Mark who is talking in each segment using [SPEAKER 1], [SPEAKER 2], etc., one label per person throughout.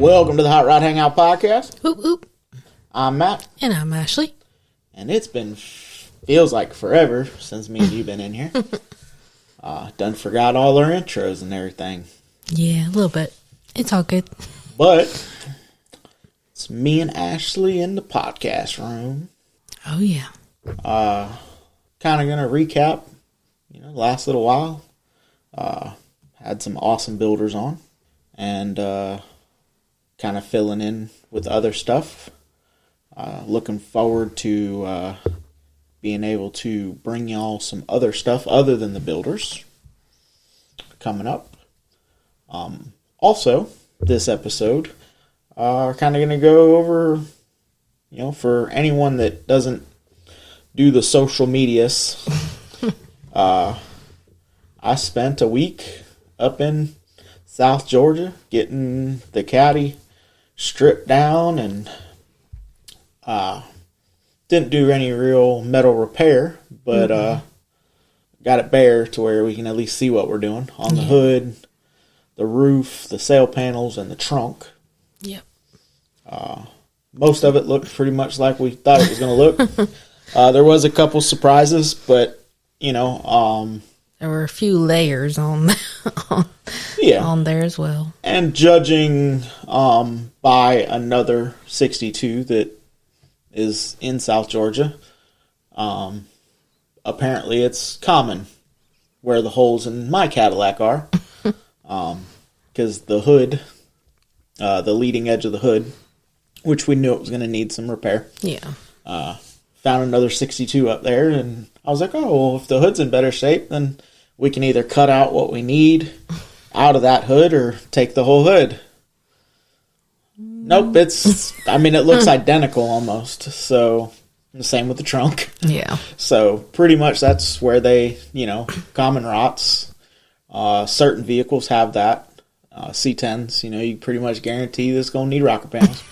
[SPEAKER 1] Welcome to the Hot Rod Hangout Podcast.
[SPEAKER 2] Oop, oop.
[SPEAKER 1] I'm Matt.
[SPEAKER 2] And I'm Ashley.
[SPEAKER 1] And it's been, feels like forever since me and you been in here. Done forgot all our intros and everything.
[SPEAKER 2] Yeah, a little bit. It's all good.
[SPEAKER 1] But it's me and Ashley in the podcast room.
[SPEAKER 2] Oh, yeah.
[SPEAKER 1] Kind of going to recap, last little while. Had some awesome builders on. And kind of filling in with other stuff. Looking forward to being able to bring y'all some other stuff other than the builders coming up. Also, this episode, we're kind of going to go over, for anyone that doesn't do the social medias, I spent a week up in South Georgia getting the Caddy stripped down and didn't do any real metal repair, but got it bare to where we can at least see what we're doing on the hood, the roof, the sail panels, and the trunk.
[SPEAKER 2] Yep.
[SPEAKER 1] Most of it looked pretty much like we thought it was going to look. There was a couple surprises, but,
[SPEAKER 2] there were a few layers on there as well.
[SPEAKER 1] And judging by another 62 that is in South Georgia, apparently it's common where the holes in my Cadillac are. Because the hood, the leading edge of the hood, which we knew it was going to need some repair.
[SPEAKER 2] Yeah.
[SPEAKER 1] Found another 62 up there, and I was like, oh, well, if the hood's in better shape, then we can either cut out what we need out of that hood or take the whole hood. Nope, it looks identical almost. So, the same with the trunk.
[SPEAKER 2] Yeah.
[SPEAKER 1] So, pretty much that's where they, common rots. Certain vehicles have that. C10s, you pretty much guarantee this is going to need rocker panels.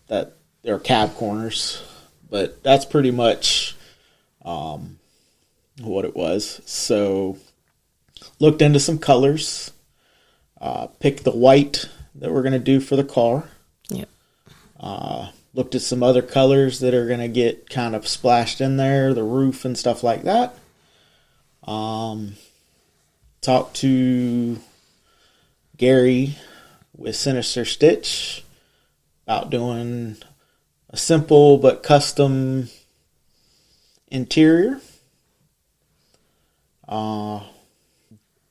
[SPEAKER 1] That they're cab corners. But that's pretty much what it was. So, looked into some colors. Picked the white that we're going to do for the car.
[SPEAKER 2] Yep.
[SPEAKER 1] Looked at some other colors that are going to get kind of splashed in there, the roof and stuff like that. Talked to Gary with Sinister Stitch about doing a simple but custom interior.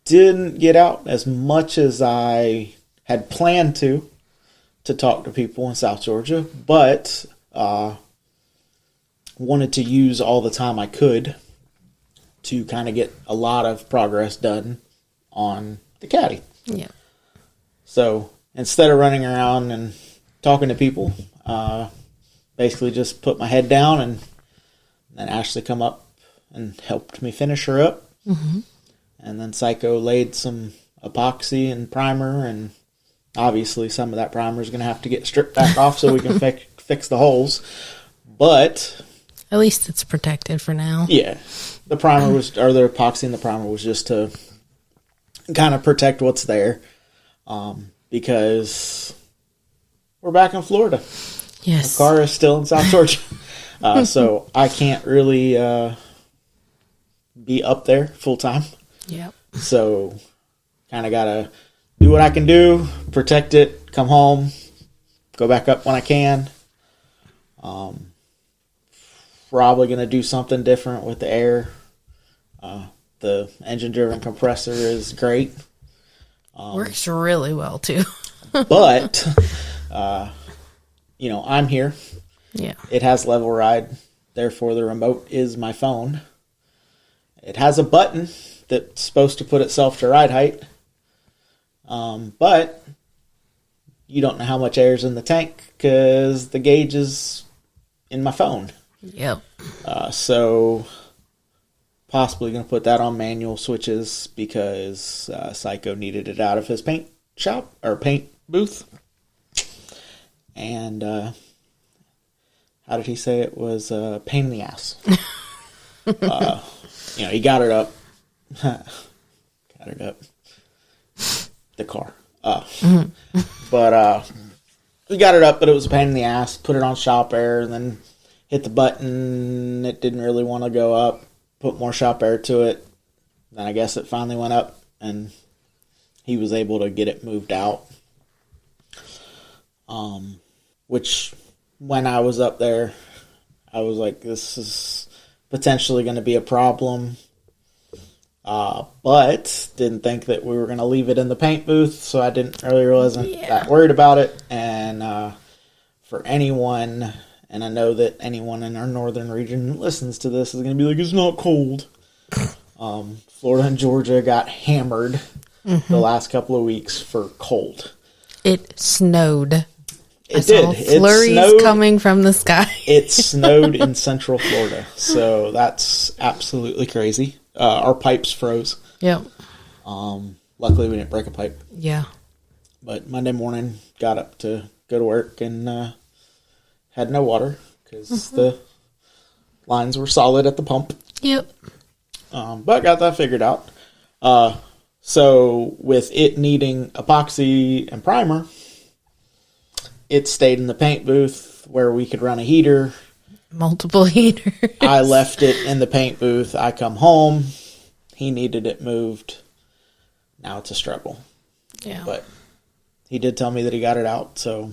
[SPEAKER 1] Didn't get out as much as I had planned to talk to people in South Georgia, but wanted to use all the time I could to kind of get a lot of progress done on the Caddy.
[SPEAKER 2] Yeah.
[SPEAKER 1] So instead of running around and talking to people, basically just put my head down, and then Ashley come up and helped me finish her up.
[SPEAKER 2] Mm-hmm.
[SPEAKER 1] And then Psycho laid some epoxy and primer, and obviously some of that primer is going to have to get stripped back off so we can fix the holes. But
[SPEAKER 2] at least it's protected for now.
[SPEAKER 1] Yeah. The primer was, or the epoxy and the primer was just to kind of protect what's there. Because we're back in Florida.
[SPEAKER 2] Yes.
[SPEAKER 1] The car is still in South Georgia. So I can't really be up there full time.
[SPEAKER 2] Yep.
[SPEAKER 1] So kind of got to do what I can do, protect it, come home, go back up when I can. Probably going to do something different with the air. The engine-driven compressor is great.
[SPEAKER 2] Works really well, too.
[SPEAKER 1] But, I'm here.
[SPEAKER 2] Yeah.
[SPEAKER 1] It has level ride. Therefore, the remote is my phone. It has a button that's supposed to put itself to ride height. But you don't know how much air is in the tank because the gauge is in my phone.
[SPEAKER 2] Yep.
[SPEAKER 1] So possibly going to put that on manual switches because Psycho needed it out of his paint shop or paint booth. And how did he say it was a pain in the ass? He got it up. The car. But we got it up, but it was a pain in the ass. Put it on shop air, and then hit the button. It didn't really want to go up. Put more shop air to it. Then I guess it finally went up, and he was able to get it moved out. Which, when I was up there, I was like, this is potentially going to be a problem. But didn't think that we were going to leave it in the paint booth, so I wasn't that worried about it. And for anyone, and I know that anyone in our northern region that listens to this is going to be like, it's not cold. Florida and Georgia got hammered the last couple of weeks for cold.
[SPEAKER 2] It snowed.
[SPEAKER 1] It did.
[SPEAKER 2] Flurries coming from the sky.
[SPEAKER 1] It snowed in central Florida, so that's absolutely crazy. Our pipes froze.
[SPEAKER 2] Yep.
[SPEAKER 1] Luckily, we didn't break a pipe.
[SPEAKER 2] Yeah.
[SPEAKER 1] But Monday morning, got up to go to work and had no water because the lines were solid at the pump.
[SPEAKER 2] Yep.
[SPEAKER 1] But got that figured out. So with it needing epoxy and primer, it stayed in the paint booth where we could run a heater.
[SPEAKER 2] Multiple heaters.
[SPEAKER 1] I left it in the paint booth. I come home. He needed it moved. Now it's a struggle.
[SPEAKER 2] Yeah.
[SPEAKER 1] But he did tell me that he got it out, so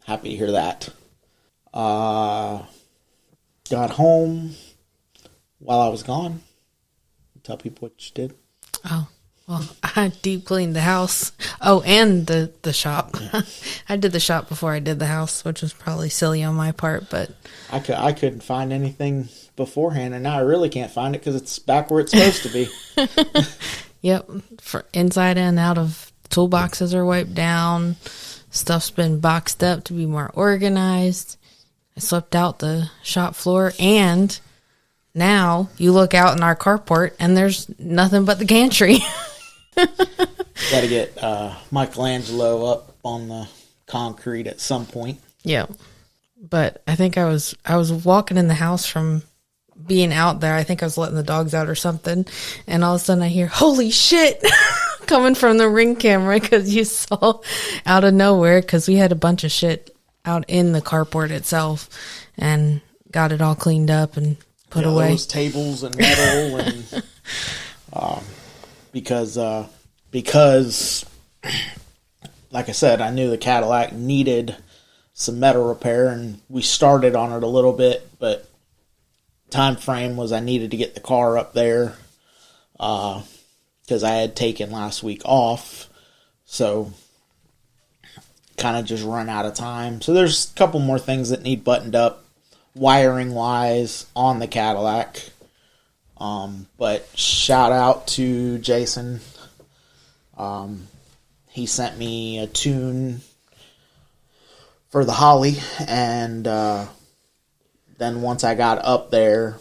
[SPEAKER 1] happy to hear that. Got home while I was gone. Tell people what you did.
[SPEAKER 2] Oh, well, I deep cleaned the house. Oh, and the shop. Yeah. I did the shop before I did the house, which was probably silly on my part, but
[SPEAKER 1] I couldn't find anything beforehand, and now I really can't find it because it's back where it's supposed to be.
[SPEAKER 2] Yep, for inside and out of toolboxes are wiped down. Stuff's been boxed up to be more organized. I swept out the shop floor, and now you look out in our carport and there's nothing but the gantry.
[SPEAKER 1] Got to get Michelangelo up on the concrete at some point.
[SPEAKER 2] Yeah. But I think I was walking in the house from being out there. I think I was letting the dogs out or something. And all of a sudden I hear, holy shit, coming from the Ring camera because you saw out of nowhere because we had a bunch of shit out in the carport itself and got it all cleaned up and put away.
[SPEAKER 1] Those tables and metal and because like I said, I knew the Cadillac needed some metal repair, and we started on it a little bit, but time frame was I needed to get the car up there because I had taken last week off, so kind of just run out of time. So there's a couple more things that need buttoned up wiring wise on the Cadillac. But shout out to Jason. He sent me a tune for the Holly, and then once I got up there,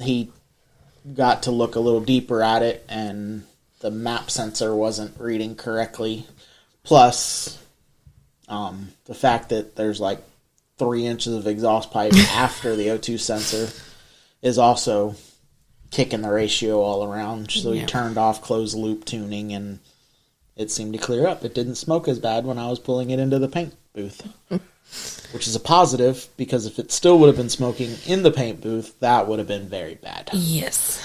[SPEAKER 1] he got to look a little deeper at it, and the map sensor wasn't reading correctly. Plus, the fact that there's like 3 inches of exhaust pipe after the O2 sensor is also kicking the ratio all around. So he turned off closed loop tuning, and it seemed to clear up. It didn't smoke as bad when I was pulling it into the paint booth, which is a positive, because if it still would have been smoking in the paint booth, that would have been very bad.
[SPEAKER 2] Yes.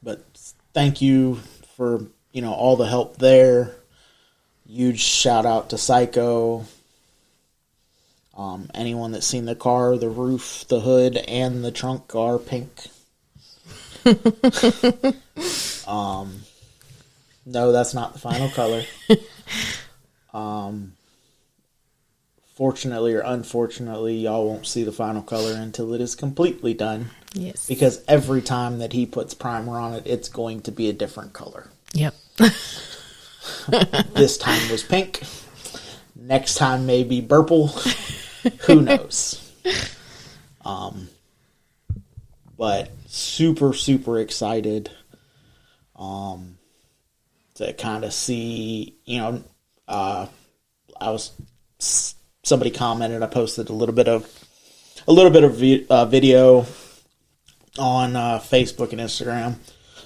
[SPEAKER 1] But thank you for, all the help there. Huge shout out to Psycho. Anyone that's seen the car, the roof, the hood, and the trunk are pink. No, that's not the final color. Fortunately or unfortunately, y'all won't see the final color until it is completely done.
[SPEAKER 2] Yes.
[SPEAKER 1] Because every time that he puts primer on it, it's going to be a different color.
[SPEAKER 2] Yep.
[SPEAKER 1] This time was pink. Next time maybe purple. Who knows? But super, super excited to kind of see, somebody commented, I posted a little bit of video on Facebook and Instagram.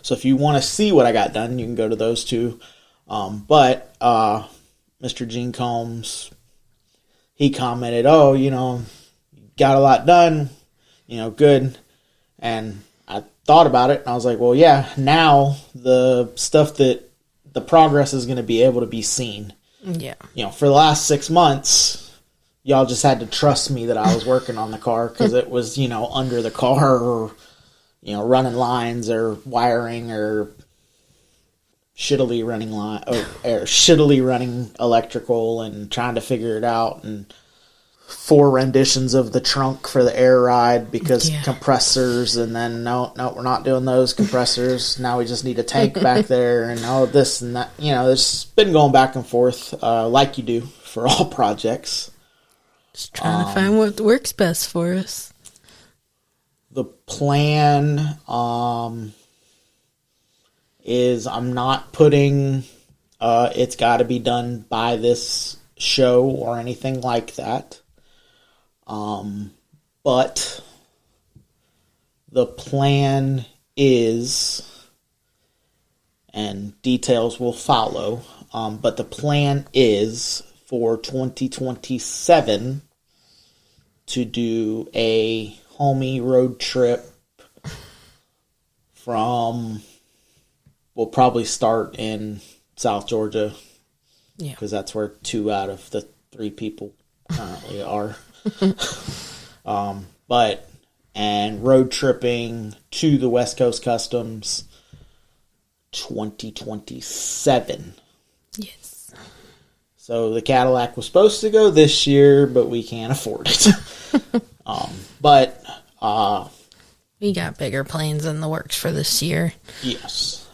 [SPEAKER 1] So if you want to see what I got done, you can go to those two. But Mr. Gene Combs, he commented, "Oh, got a lot done, good." And I thought about it, and I was like, well, yeah, now the stuff that the progress is going to be able to be seen.
[SPEAKER 2] Yeah.
[SPEAKER 1] For the last 6 months, y'all just had to trust me that I was working on the car because it was, under the car or, running lines or wiring or shittily running electrical and trying to figure it out, and 4 renditions of the trunk for the air ride because compressors, and then no, we're not doing those compressors. Now we just need a tank back there, and this and that. It's been going back and forth like you do for all projects.
[SPEAKER 2] Just trying to find what works best for us.
[SPEAKER 1] The plan is I'm not putting it's got to be done by this show or anything like that. But the plan is, and details will follow, but the plan is for 2027 to do a homie road trip from, we'll probably start in South Georgia, because that's where 2 out of the 3 people currently are. And road tripping to the West Coast Customs 2027.
[SPEAKER 2] Yes.
[SPEAKER 1] So the Cadillac was supposed to go this year, but we can't afford it.
[SPEAKER 2] We got bigger plans in the works for this year.
[SPEAKER 1] Yes.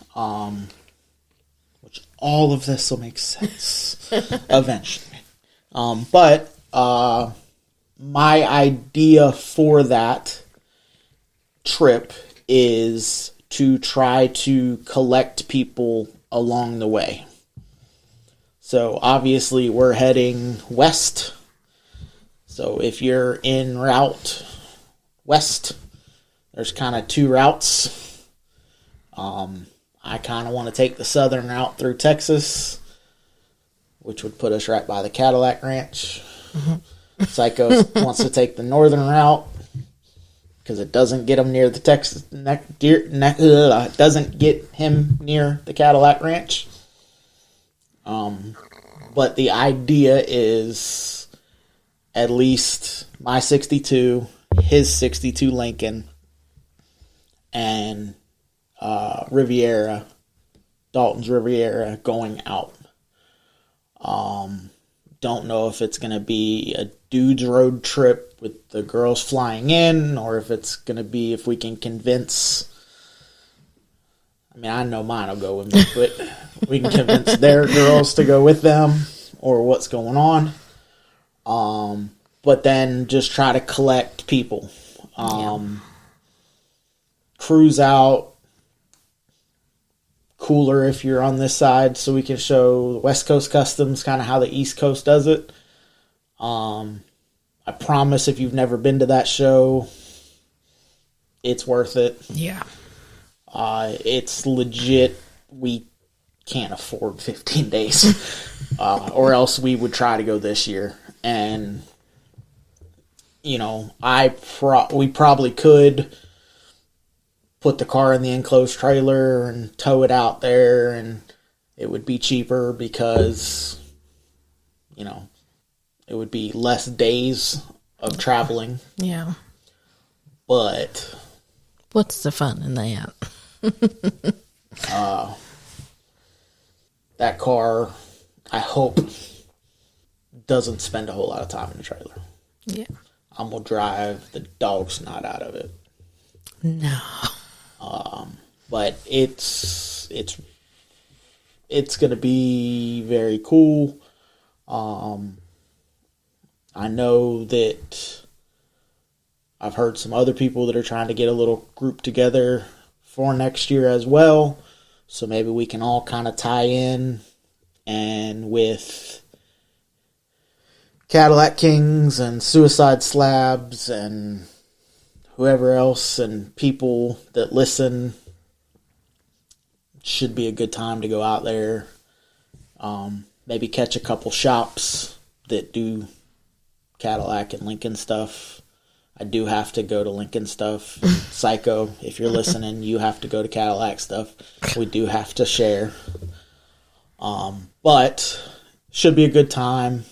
[SPEAKER 1] Which all of this will make sense eventually. My idea for that trip is to try to collect people along the way. So obviously we're heading west. So if you're en route west, there's kind of 2 routes. I kind of want to take the southern route through Texas, which would put us right by the Cadillac Ranch. Mm-hmm. Psycho wants to take the northern route because it doesn't get him near the Texas doesn't get him near the Cadillac Ranch. But the idea is at least my 62, his 62 Lincoln, and Riviera, Dalton's Riviera going out. Don't know if it's going to be a dude's road trip with the girls flying in, or if it's going to be if we can convince. I mean, I know mine will go with me, but we can convince their girls to go with them, or what's going on. But then just try to collect people. Cruise out. Cooler if you're on this side, so we can show the West Coast Customs kind of how the East Coast does it. I promise if you've never been to that show, it's worth it.
[SPEAKER 2] Yeah.
[SPEAKER 1] It's legit. We can't afford 15 days, or else we would try to go this year. And we probably could put the car in the enclosed trailer and tow it out there, and it would be cheaper because, it would be less days of traveling.
[SPEAKER 2] Yeah.
[SPEAKER 1] But
[SPEAKER 2] what's the fun in that?
[SPEAKER 1] That car, I hope, doesn't spend a whole lot of time in the trailer.
[SPEAKER 2] Yeah.
[SPEAKER 1] I'm going to drive the dog snot out of it.
[SPEAKER 2] No.
[SPEAKER 1] But it's going to be very cool. I know that I've heard some other people that are trying to get a little group together for next year as well. So maybe we can all kind of tie in, and with Cadillac Kings and Suicide Slabs and whoever else and people that listen, should be a good time to go out there. Maybe catch a couple shops that do Cadillac and Lincoln stuff. I do have to go to Lincoln stuff. Psycho, if you're listening, you have to go to Cadillac stuff. We do have to share. But should be a good time.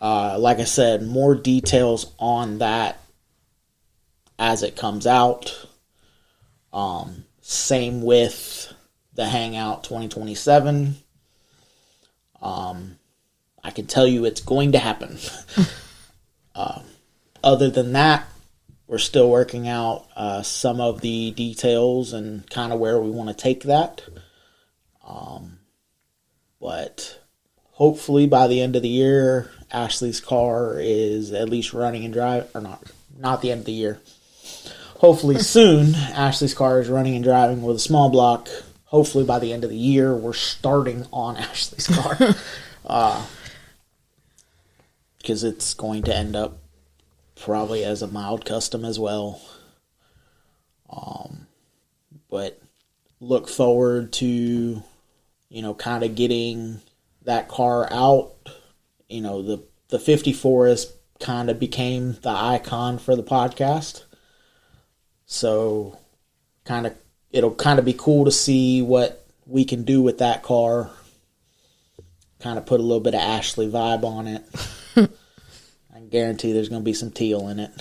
[SPEAKER 1] Like I said, more details on that as it comes out. Same with the Hangout 2027. I can tell you it's going to happen. Other than that, we're still working out some of the details and kind of where we want to take that. But hopefully by the end of the year, Ashley's car is at least running and driving, or not the end of the year. Hopefully soon, Ashley's car is running and driving with a small block. Hopefully by the end of the year, we're starting on Ashley's car. Because it's going to end up probably as a mild custom as well. But look forward to, kind of getting that car out. The 54 is kind of became the icon for the podcast. So it'll kind of be cool to see what we can do with that car. Kind of put a little bit of Ashley vibe on it. I guarantee there's going to be some teal in it.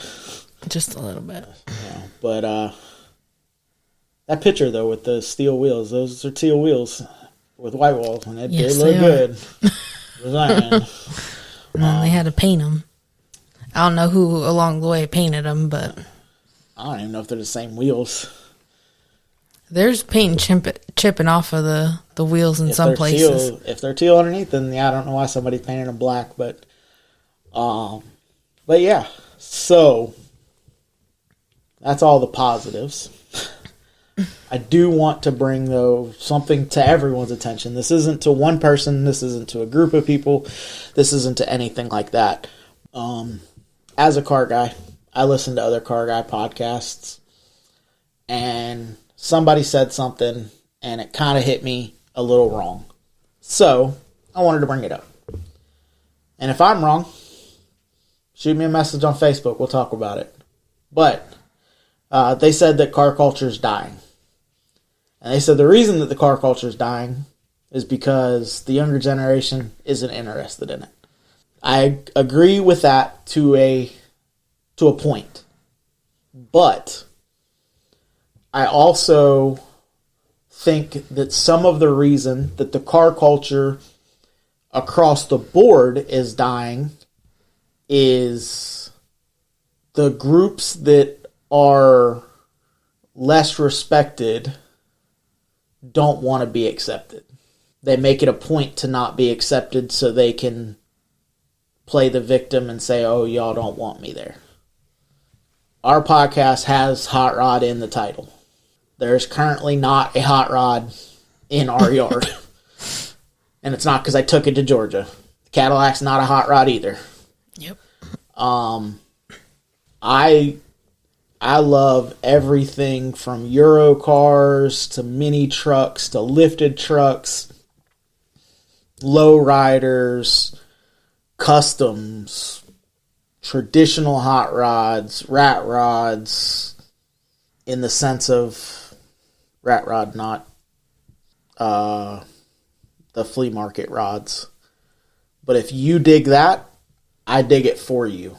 [SPEAKER 2] Just a little bit.
[SPEAKER 1] Yeah, but that picture, though, with the steel wheels, those are teal wheels with white walls, and they look good.
[SPEAKER 2] And then they had to paint them. I don't know who along the way painted them, but
[SPEAKER 1] I don't even know if they're the same wheels.
[SPEAKER 2] There's paint chipping off of the wheels in some places.
[SPEAKER 1] If they're teal underneath, then I don't know why somebody painted them black, but yeah. So that's all the positives. I do want to bring, though, something to everyone's attention. This isn't to one person. This isn't to a group of people. This isn't to anything like that. As a car guy, I listen to other car guy podcasts, and somebody said something, and it kind of hit me a little wrong. So I wanted to bring it up. And if I'm wrong, shoot me a message on Facebook. We'll talk about it. But they said that car culture is dying. And they said the reason that the car culture is dying is because the younger generation isn't interested in it. I agree with that to a point. But I also think that some of the reason that the car culture across the board is dying is the groups that are less respected don't want to be accepted. They make it a point to not be accepted so they can play the victim and say, oh, y'all don't want me there. Our podcast has Hot Rod in the title. There's currently not a Hot Rod in our yard. And it's not because I took it to Georgia. The Cadillac's not a Hot Rod either.
[SPEAKER 2] Yep.
[SPEAKER 1] I love everything from Euro cars to mini trucks to lifted trucks, low riders, customs, traditional hot rods, rat rods, in the sense of rat rod, not the flea market rods. But if you dig that, I dig it for you.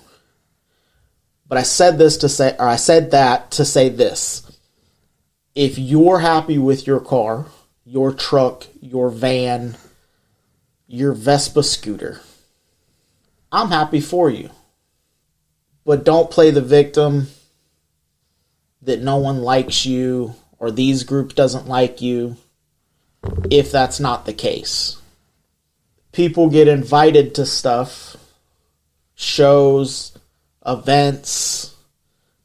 [SPEAKER 1] But I said that to say this. If you're happy with your car, your truck, your van, your Vespa scooter, I'm happy for you. But don't play the victim that no one likes you or these group doesn't like you if that's not the case. People get invited to stuff, shows, events,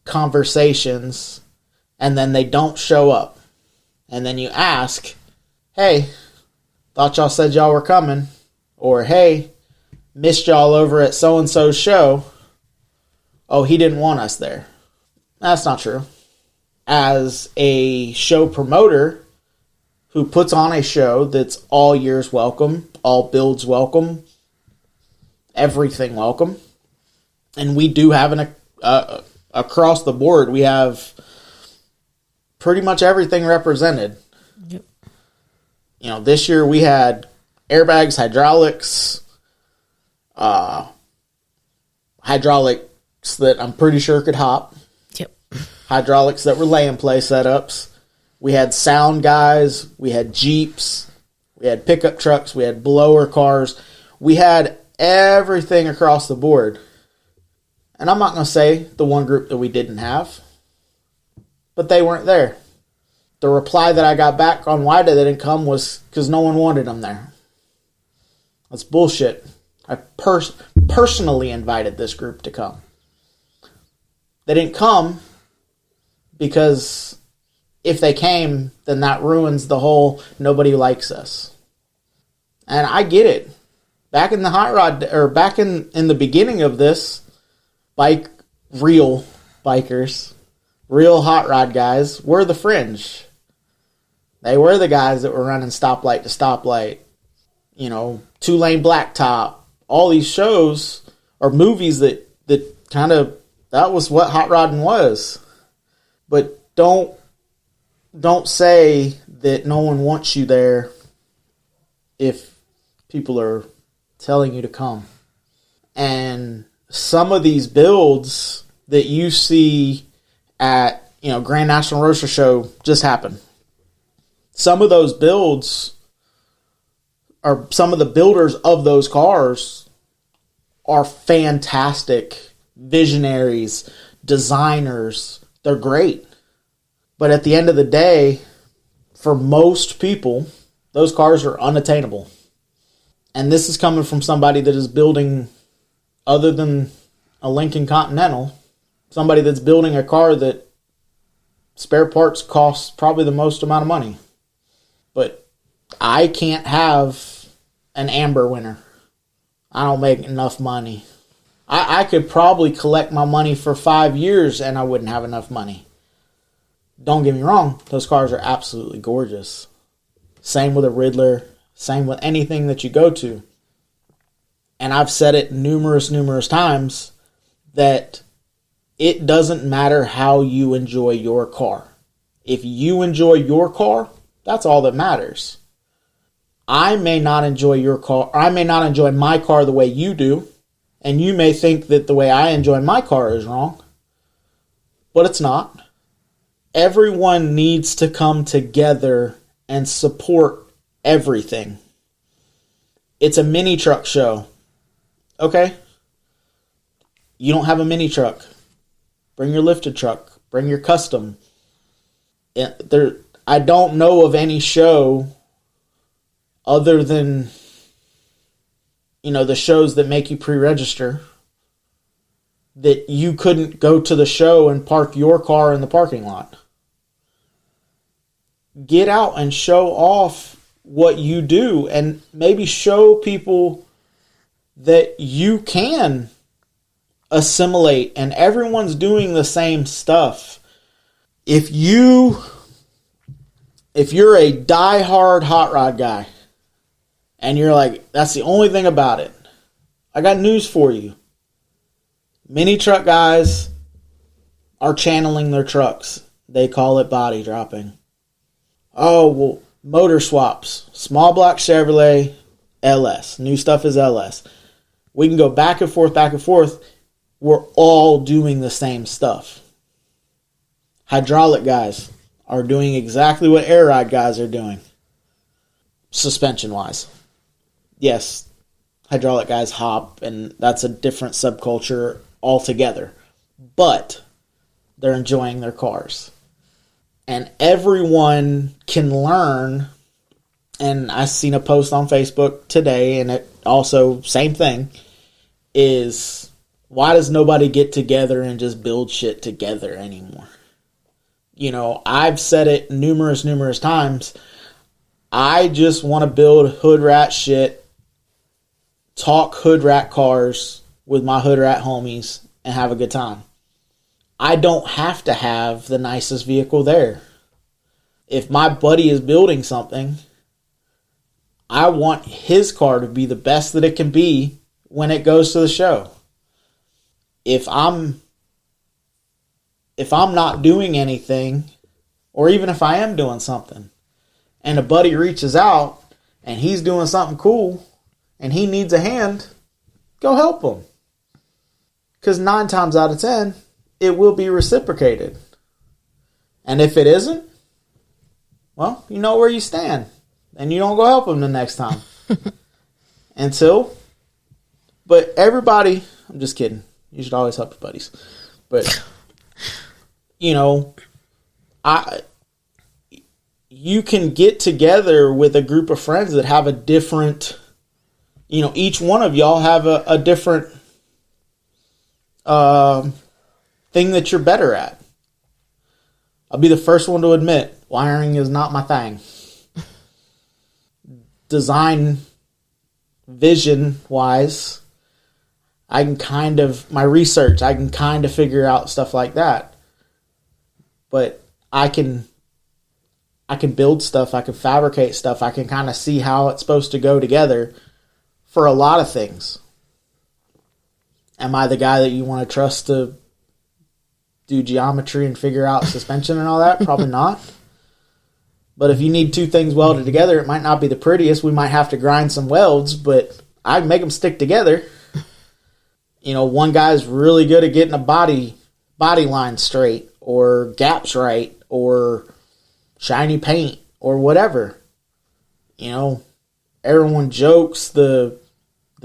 [SPEAKER 1] conversations, and then they don't show up. And then you ask, hey, thought y'all said y'all were coming. Or, hey, missed y'all over at so-and-so's show. Oh, he didn't want us there. That's not true. As a show promoter, who puts on a show that's all years welcome, all builds welcome, everything welcome. And we do have across the board, we have pretty much everything represented.
[SPEAKER 2] Yep.
[SPEAKER 1] You know, this year we had airbags, hydraulics, hydraulics that I'm pretty sure could hop.
[SPEAKER 2] Yep.
[SPEAKER 1] Hydraulics that were lay and play setups. We had sound guys. We had Jeeps. We had pickup trucks. We had blower cars. We had everything across the board. And I'm not going to say the one group that we didn't have, but they weren't there. The reply that I got back on why they didn't come was because no one wanted them there. That's bullshit. I personally invited this group to come. They didn't come because if they came, then that ruins the whole nobody likes us. And I get it. Back in the hot rod, or back in the beginning of this, real bikers, real hot rod guys were the fringe. They were the guys that were running stoplight to stoplight. You know, 2-lane blacktop. All these shows or movies that kind of, that was what hot rodding was. But don't say that no one wants you there if people are telling you to come. And some of these builds that you see at, you know, Grand National Roadster Show just happened. Some of those builds, or some of the builders of those cars, are fantastic visionaries, designers. They're great. But at the end of the day, for most people, those cars are unattainable. And this is coming from somebody that is building, other than a Lincoln Continental, somebody that's building a car that spare parts costs probably the most amount of money. But I can't have an amber winner. I don't make enough money. I could probably collect my money for 5 years and I wouldn't have enough money. Don't get me wrong, those cars are absolutely gorgeous. Same with a Riddler, same with anything that you go to. And I've said it numerous times that it doesn't matter how you enjoy your car. If you enjoy your car, that's all that matters. I may not enjoy your car. I may not enjoy my car the way you do. And you may think that the way I enjoy my car is wrong. But it's not. Everyone needs to come together and support everything. It's a mini truck show. Okay? You don't have a mini truck. Bring your lifted truck. Bring your custom. I don't know of any show other than, you know, the shows that make you pre-register, that you couldn't go to the show and park your car in the parking lot. Get out and show off what you do and maybe show people that you can assimilate and everyone's doing the same stuff. If you're a die-hard hot rod guy and you're like, that's the only thing about it, I got news for you. Mini truck guys are channeling their trucks. They call it body dropping. Oh, well, motor swaps. Small block Chevrolet, LS. New stuff is LS. We can go back and forth. We're all doing the same stuff. Hydraulic guys are doing exactly what air ride guys are doing. Suspension-wise. Yes, hydraulic guys hop, and that's a different subculture altogether. But they're enjoying their cars. And everyone can learn. And I seen a post on Facebook today, and it also, same thing, is why does nobody get together and just build shit together anymore? You know, I've said it numerous times. I just want to build hood rat shit, talk hood rat cars with my hood rat homies, and have a good time. I don't have to have the nicest vehicle there. if my buddy is building something, I want his car to be the best that it can be when it goes to the show. If I'm not doing anything, or even if I am doing something, and a buddy reaches out and he's doing something cool and he needs a hand, go help him. Because 9 times out of 10, it will be reciprocated. And if it isn't, well, you know where you stand. And you don't go help him the next time. But everybody, I'm just kidding. You should always help your buddies. But, you can get together with a group of friends that have a different, each one of y'all have a different thing that you're better at. I'll be the first one to admit, wiring is not my thing. Design, vision-wise, I can my research, I can kind of figure out stuff like that. But I can build stuff, I can fabricate stuff, I can kind of see how it's supposed to go together for a lot of things. Am I the guy that you want to trust to do geometry and figure out suspension and all that? Probably not. But if you need 2 things welded together, it might not be the prettiest. We might have to grind some welds, but I can make them stick together. One guy's really good at getting a body line straight, or gaps right, or shiny paint, or whatever. Everyone jokes the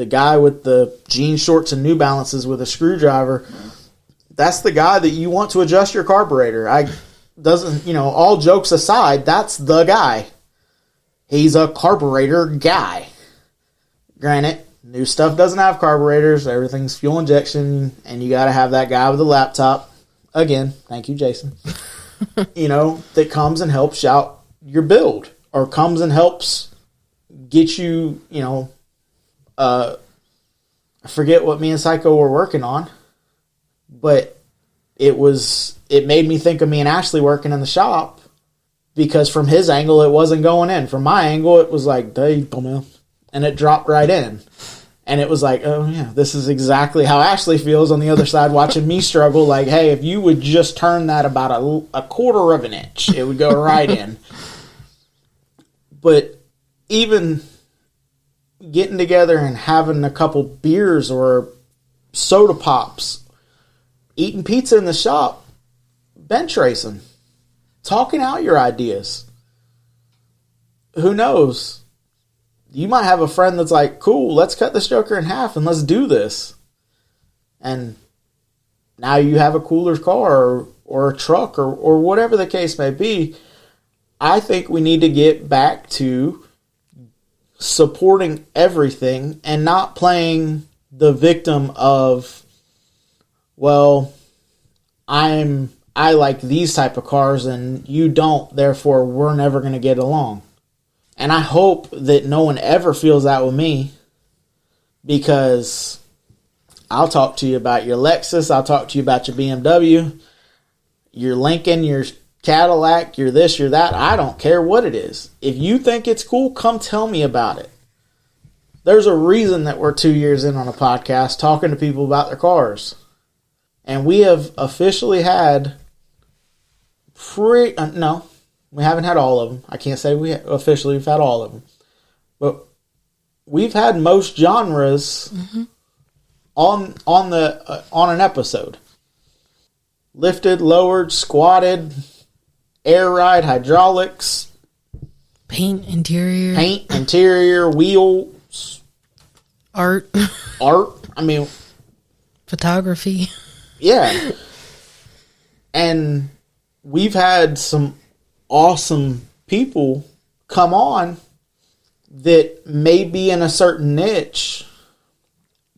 [SPEAKER 1] guy with the jean shorts and New Balances with a screwdriver. That's the guy that you want to adjust your carburetor. All jokes aside, that's the guy. He's a carburetor guy. Granted, new stuff doesn't have carburetors. Everything's fuel injection, and you got to have that guy with a laptop. Again, thank you, Jason. That comes and helps out your build, or comes and helps get you, I forget what me and Psycho were working on, but it made me think of me and Ashley working in the shop, because from his angle, it wasn't going in. From my angle, it was like, and it dropped right in. And it was like, oh yeah, this is exactly how Ashley feels on the other side watching me struggle. Like, hey, if you would just turn that about a quarter of an inch, it would go right in. But even getting together and having a couple beers or soda pops, eating pizza in the shop, bench racing, talking out your ideas. Who knows? You might have a friend that's like, cool, let's cut this joker in half and let's do this. And now you have a cooler car or a truck or whatever the case may be. I think we need to get back to supporting everything and not playing the victim of, well, I like these type of cars and you don't, therefore we're never going to get along. And I hope that no one ever feels that with me, because I'll talk to you about your Lexus, I'll talk to you about your BMW, your Lincoln, your Cadillac, your this, your that. I don't care what it is. If you think it's cool, come tell me about it. There's a reason that we're 2 years in on a podcast talking to people about their cars. And we have officially had no, we haven't had all of them. I can't say we've had all of them. But we've had most genres on an episode. Lifted, lowered, squatted, air ride, hydraulics,
[SPEAKER 2] paint, interior, wheels, art.
[SPEAKER 1] I mean,
[SPEAKER 2] photography.
[SPEAKER 1] Yeah. And we've had some awesome people come on that may be in a certain niche,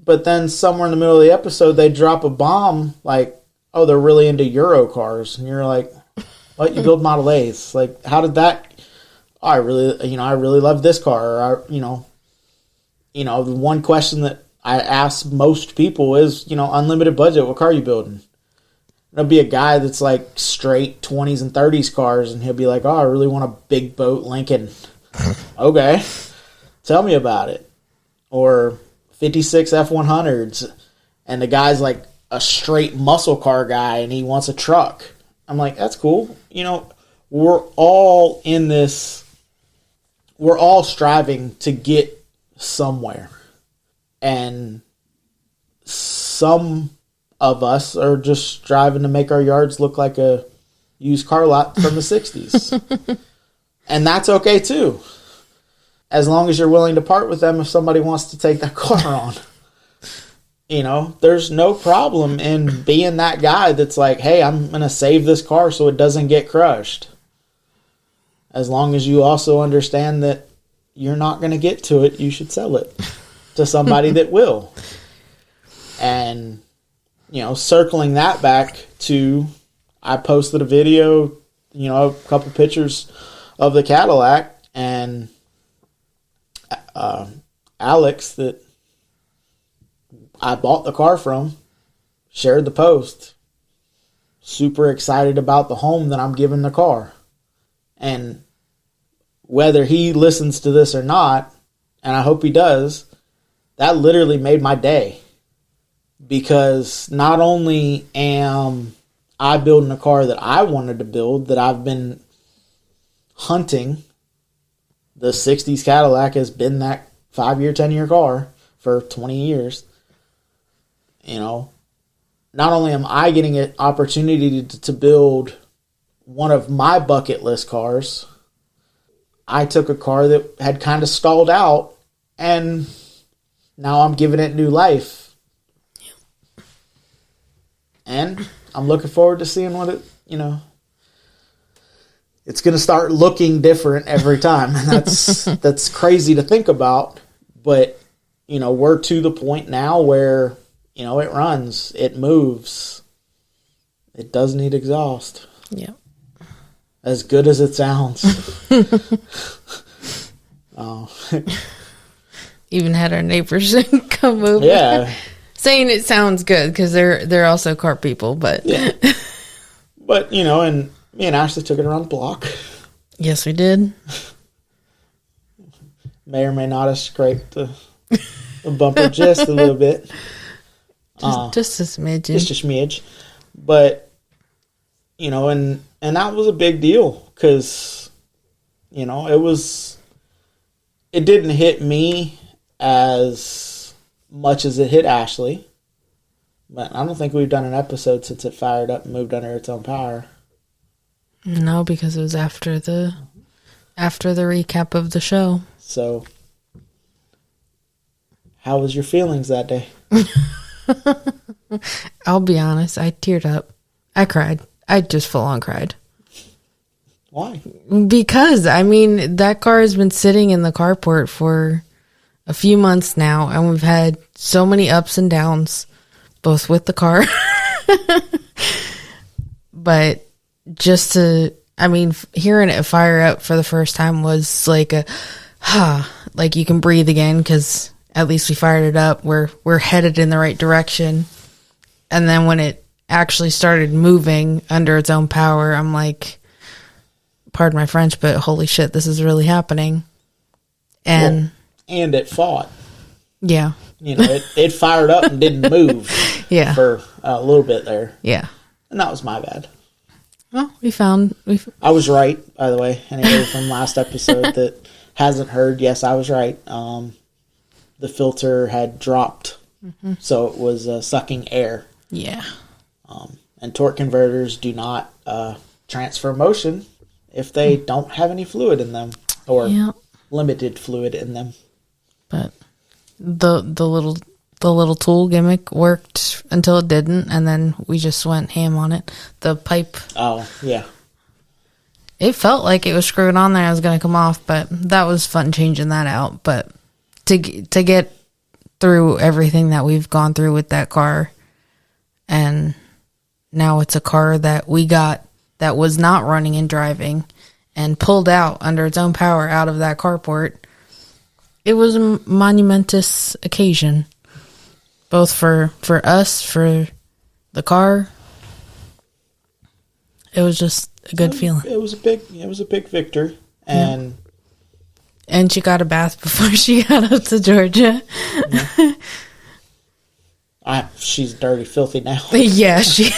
[SPEAKER 1] but then somewhere in the middle of the episode they drop a bomb like, oh, they're really into Euro cars, and you're like, what? You build Model A's? Like, how did that? Oh, I really love this car. Or the one question that I ask most people is, unlimited budget, what car are you building? There'll be a guy that's like straight 20s and 30s cars, and he'll be like, oh, I really want a big boat Lincoln. Okay, tell me about it. Or 56 F100s, and the guy's like a straight muscle car guy, and he wants a truck. I'm like, that's cool. You know, we're all in this, we're all striving to get somewhere. And some of us are just striving to make our yards look like a used car lot from the 60s. And that's okay too. As long as you're willing to part with them if somebody wants to take that car on. You know, there's no problem in being that guy that's like, hey, I'm going to save this car so it doesn't get crushed. As long as you also understand that you're not going to get to it, you should sell it to somebody that will. And, you know, circling that back to, I posted a video, you know, a couple pictures of the Cadillac, and Alex, that I bought the car from, shared the post. Super excited about the home that I'm giving the car. And whether he listens to this or not, and I hope he does, that literally made my day. Because not only am I building a car that I wanted to build, that I've been hunting, the 60s Cadillac has been that 5-year, 10-year car for 20 years. You know, not only am I getting an opportunity to build one of my bucket list cars, I took a car that had kind of stalled out, and now I'm giving it new life. And I'm looking forward to seeing what it, you know, it's going to start looking different every time. And that's crazy to think about. But, you know, we're to the point now where, you know, it runs, it moves, it does need exhaust.
[SPEAKER 2] Yeah.
[SPEAKER 1] As good as it sounds.
[SPEAKER 2] Even had our neighbors come over.
[SPEAKER 1] Yeah.
[SPEAKER 2] Saying it sounds good because they're also car people, but
[SPEAKER 1] yeah. But, you know, and me and Ashley took it around the block.
[SPEAKER 2] Yes, we did.
[SPEAKER 1] May or may not have scraped the bumper just a little bit.
[SPEAKER 2] Just a smidge.
[SPEAKER 1] Just a smidge. But, you know, and that was a big deal because, you know, it didn't hit me as much as it hit Ashley. But I don't think we've done an episode since it fired up and moved under its own power.
[SPEAKER 2] No, because it was after the recap of the show.
[SPEAKER 1] So, how was your feelings that day?
[SPEAKER 2] I'll be honest, I teared up. I cried. I just full on cried.
[SPEAKER 1] Why?
[SPEAKER 2] Because, I mean, that car has been sitting in the carport for a few months now, and we've had so many ups and downs, both with the car. But just to, I mean, hearing it fire up for the first time was like like you can breathe again, because at least we fired it up. We're headed in the right direction. And then when it actually started moving under its own power, I'm like, pardon my French, but holy shit, this is really happening. And
[SPEAKER 1] and it fought.
[SPEAKER 2] Yeah.
[SPEAKER 1] You know, it fired up and didn't move.
[SPEAKER 2] Yeah.
[SPEAKER 1] For a little bit there.
[SPEAKER 2] Yeah.
[SPEAKER 1] And that was my bad.
[SPEAKER 2] Well,
[SPEAKER 1] I was right, by the way. Anybody from last episode that hasn't heard, yes, I was right. The filter had dropped, so it was sucking air.
[SPEAKER 2] Yeah.
[SPEAKER 1] And torque converters do not transfer motion if they don't have any fluid in them, or limited fluid in them.
[SPEAKER 2] But the little tool gimmick worked until it didn't, and then we just went ham on it. The pipe.
[SPEAKER 1] Oh, yeah.
[SPEAKER 2] It felt like it was screwed on there. I was going to come off, but that was fun changing that out. But to get through everything that we've gone through with that car, and now it's a car that we got that was not running and driving and pulled out under its own power out of that carport. It was a monumentous occasion, both for us, for the car, it was just a good feeling.
[SPEAKER 1] It was a big victory. And
[SPEAKER 2] and she got a bath before she got up to Georgia.
[SPEAKER 1] She's dirty, filthy now.
[SPEAKER 2] Yeah, she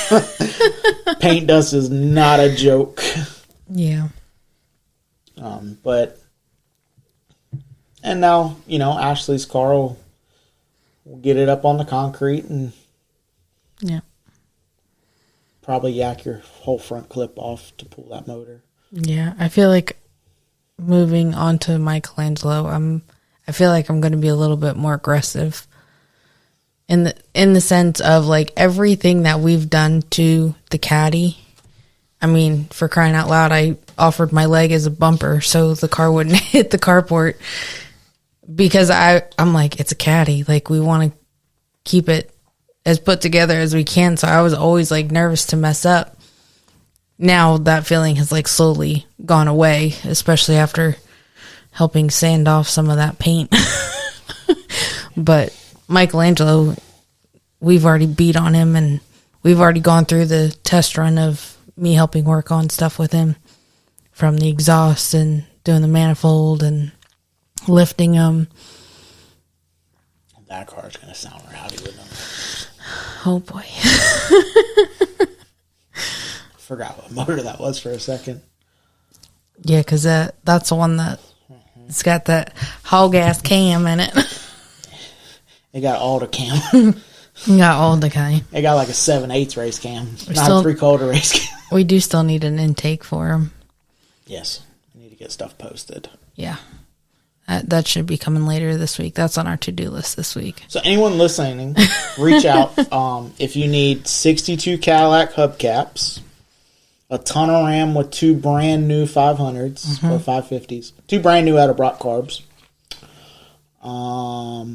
[SPEAKER 1] Paint dust is not a joke.
[SPEAKER 2] Yeah.
[SPEAKER 1] But and now, Ashley's car will get it up on the concrete and probably yak your whole front clip off to pull that motor. Yeah,
[SPEAKER 2] I feel like moving on to Michelangelo, I feel like I'm going to be a little bit more aggressive in the sense of like everything that we've done to the Caddy. I mean, for crying out loud, I offered my leg as a bumper so the car wouldn't hit the carport because I'm like, it's a Caddy. Like, we want to keep it as put together as we can. So I was always like nervous to mess up. Now that feeling has like slowly gone away, especially after helping sand off some of that paint. But Michelangelo, we've already beat on him and we've already gone through the test run of me helping work on stuff with him, from the exhaust and doing the manifold and lifting them.
[SPEAKER 1] That car's going to sound rowdy with them.
[SPEAKER 2] Oh boy.
[SPEAKER 1] Forgot what motor that was for a second.
[SPEAKER 2] Yeah, because that's the one that it's got that hog ass cam in it.
[SPEAKER 1] It got all the cam.
[SPEAKER 2] Got all the cam.
[SPEAKER 1] It got like a 7/8 race cam, not a 3/4 race cam.
[SPEAKER 2] We do still need an intake for him.
[SPEAKER 1] Yes, we need to get stuff posted.
[SPEAKER 2] Yeah. That should be coming later this week. That's on our to-do list this week.
[SPEAKER 1] So anyone listening, reach out if you need 62 Cadillac hubcaps, a tunnel ram with 2 brand new 500s or 550s, 2 brand new out of Brock carbs. I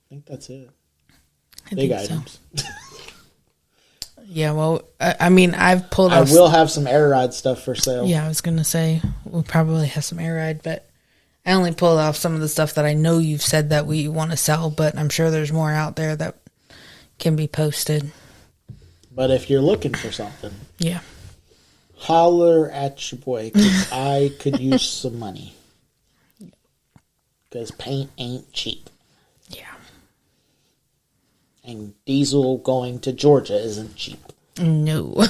[SPEAKER 1] think that's it. Big items.
[SPEAKER 2] So. Yeah, well, I mean, I've pulled off...
[SPEAKER 1] I will have some air ride stuff for sale.
[SPEAKER 2] Yeah, I was going to say, we'll probably have some air ride, but I only pulled off some of the stuff that I know you've said that we want to sell, but I'm sure there's more out there that can be posted.
[SPEAKER 1] But if you're looking for something,
[SPEAKER 2] yeah,
[SPEAKER 1] holler at your boy, because I could use some money. Because paint ain't cheap.
[SPEAKER 2] Yeah.
[SPEAKER 1] And diesel going to Georgia isn't cheap.
[SPEAKER 2] No.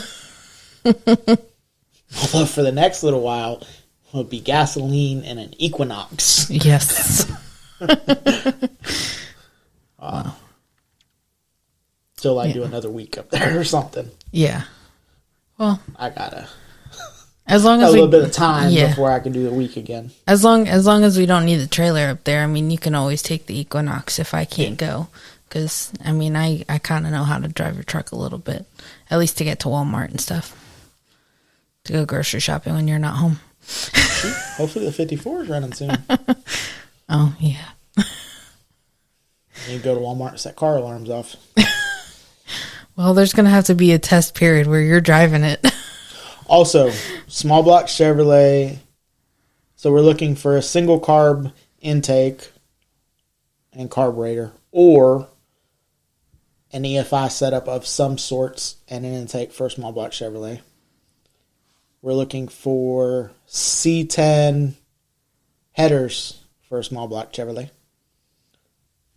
[SPEAKER 1] Although for the next little while, it'll be gasoline and an Equinox.
[SPEAKER 2] Yes.
[SPEAKER 1] Till I do another week up there or something.
[SPEAKER 2] Yeah. Well,
[SPEAKER 1] I gotta
[SPEAKER 2] as long as
[SPEAKER 1] a little bit of time before I can do the week again.
[SPEAKER 2] As long as we don't need the trailer up there, I mean, you can always take the Equinox if I can't go. Because, I mean, I kind of know how to drive your truck a little bit. At least to get to Walmart and stuff. To go grocery shopping when you're not home.
[SPEAKER 1] Hopefully the 54 is running soon.
[SPEAKER 2] Oh, yeah.
[SPEAKER 1] You go to Walmart and set car alarms off.
[SPEAKER 2] Well, there's going to have to be a test period where you're driving it.
[SPEAKER 1] Also, small block Chevrolet. So we're looking for a single carb intake and carburetor, or an EFI setup of some sorts and an intake for a small block Chevrolet. We're looking for C10 headers for a small block Chevrolet.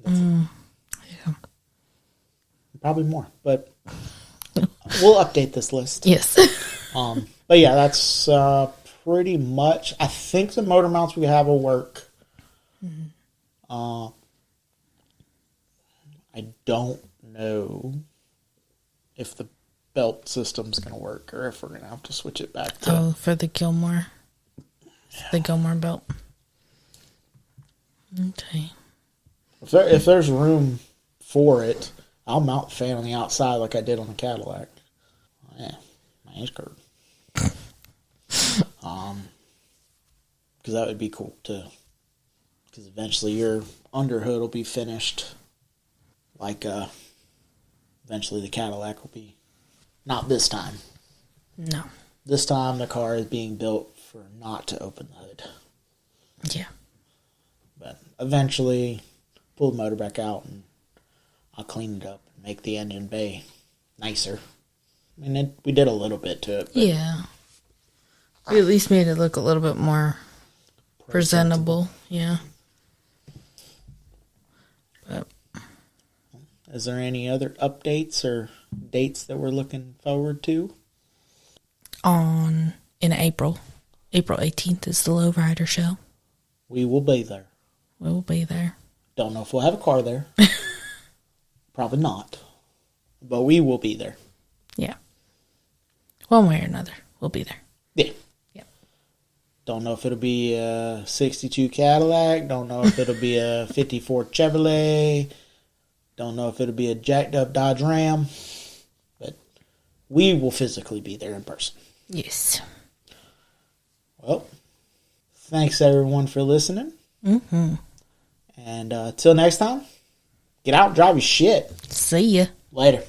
[SPEAKER 2] Yeah.
[SPEAKER 1] Probably more, but we'll update this list.
[SPEAKER 2] Yes.
[SPEAKER 1] But yeah, that's pretty much. I think the motor mounts we have will work. I don't know if the belt system's going to work or if we're going to have to switch it back to...
[SPEAKER 2] Oh, for the Gilmore. Yeah. The Gilmore belt. Okay.
[SPEAKER 1] If there's room for it, I'll mount the fan on the outside like I did on the Cadillac. Yeah, my hands curved. Because that would be cool too. Because eventually your underhood will be finished. Like, eventually the Cadillac will be. Not this time.
[SPEAKER 2] No.
[SPEAKER 1] This time the car is being built for not to open the hood.
[SPEAKER 2] Yeah.
[SPEAKER 1] But eventually, pull the motor back out and I'll clean it up and make the engine bay nicer. I mean, we did a little bit to it.
[SPEAKER 2] Yeah. We at least made it look a little bit more presentable. Yeah. But
[SPEAKER 1] is there any other updates or dates that we're looking forward to?
[SPEAKER 2] In April 18th is the Lowrider show.
[SPEAKER 1] We will be there.
[SPEAKER 2] We will be there.
[SPEAKER 1] Don't know if we'll have a car there. Probably not. But we will be there.
[SPEAKER 2] Yeah. One way or another, we'll be there.
[SPEAKER 1] Yeah.
[SPEAKER 2] Yep.
[SPEAKER 1] Don't know if it'll be a 62 Cadillac. Don't know if it'll be a 54 Chevrolet. Don't know if it'll be a jacked up Dodge Ram. But we will physically be there in person.
[SPEAKER 2] Yes.
[SPEAKER 1] Well, thanks everyone for listening.
[SPEAKER 2] Mm-hmm.
[SPEAKER 1] And till next time, get out and drive your shit.
[SPEAKER 2] See ya.
[SPEAKER 1] Later.